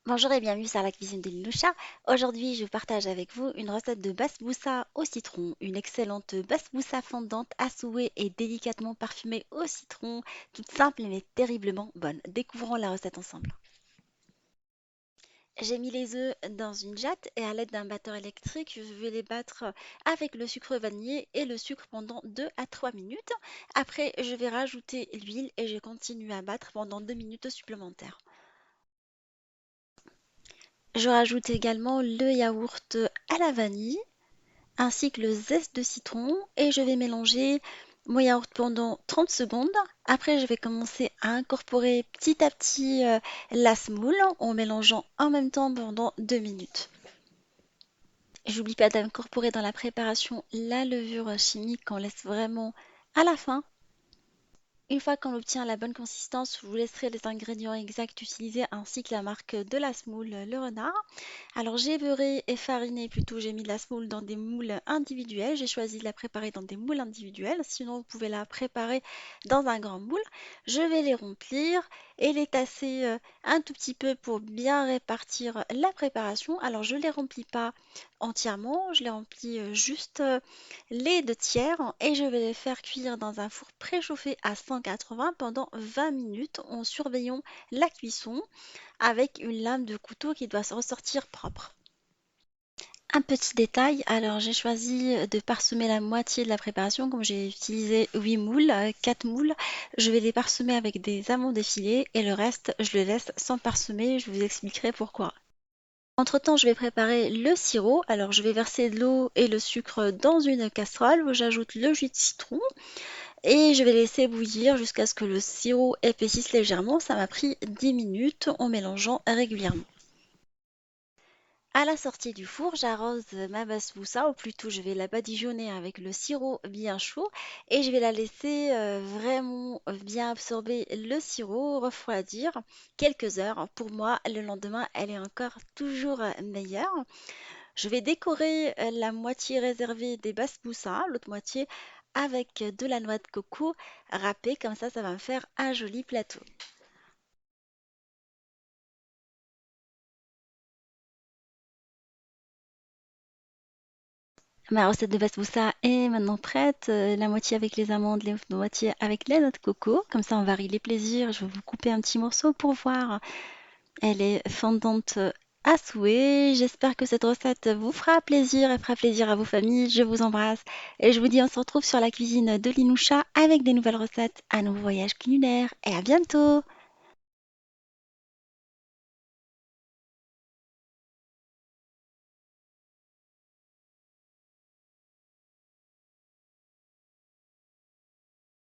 Bonjour et bienvenue sur la cuisine de Linoucha. Aujourd'hui, je partage avec vous une recette de basboussa au citron. Une excellente basboussa fondante à souhait et délicatement parfumée au citron. Toute simple mais terriblement bonne. Découvrons la recette ensemble. J'ai mis les œufs dans une jatte et à l'aide d'un batteur électrique, je vais les battre avec le sucre vanillé et le sucre pendant 2 à 3 minutes. Après, je vais rajouter l'huile et je continue à battre pendant 2 minutes supplémentaires. Je rajoute également le yaourt à la vanille ainsi que le zeste de citron et je vais mélanger mon yaourt pendant 30 secondes. Après, je vais commencer à incorporer petit à petit la semoule en mélangeant en même temps pendant 2 minutes. J'oublie pas d'incorporer dans la préparation la levure chimique qu'on laisse vraiment à la fin. Une fois qu'on obtient la bonne consistance, je vous laisserai les ingrédients exacts utilisés ainsi que la marque de la semoule, le renard. Alors j'ai beurré et fariné, plutôt j'ai mis de la semoule dans des moules individuels. J'ai choisi de la préparer dans des moules individuels, sinon vous pouvez la préparer dans un grand moule. Je vais les remplir et les tasser un tout petit peu pour bien répartir la préparation. Alors je ne les remplis pas entièrement, je les remplis juste les deux tiers et je vais les faire cuire dans un four préchauffé à 180 pendant 20 minutes en surveillant la cuisson avec une lame de couteau qui doit se ressortir propre. Un petit détail, alors j'ai choisi de parsemer la moitié de la préparation, comme j'ai utilisé 8 moules, 4 moules, je vais les parsemer avec des amandes effilées et le reste je le laisse sans parsemer, je vous expliquerai pourquoi. Entre-temps, je vais préparer le sirop. Alors, je vais verser de l'eau et le sucre dans une casserole où j'ajoute le jus de citron et je vais laisser bouillir jusqu'à ce que le sirop épaississe légèrement. Ça m'a pris 10 minutes en mélangeant régulièrement. À la sortie du four, j'arrose ma basboussa, ou plutôt je vais la badigeonner avec le sirop bien chaud et je vais la laisser vraiment bien absorber le sirop, refroidir quelques heures. Pour moi, le lendemain, elle est encore toujours meilleure. Je vais décorer la moitié réservée des basboussas, l'autre moitié avec de la noix de coco râpée, comme ça va me faire un joli plateau. Ma recette de basboussa est maintenant prête, la moitié avec les amandes, l'autre moitié avec la noix de coco. Comme ça, on varie les plaisirs. Je vais vous couper un petit morceau pour voir. Elle est fondante à souhait. J'espère que cette recette vous fera plaisir et fera plaisir à vos familles. Je vous embrasse et je vous dis on se retrouve sur la cuisine de Linoucha avec des nouvelles recettes, un nouveau voyage culinaire et à bientôt!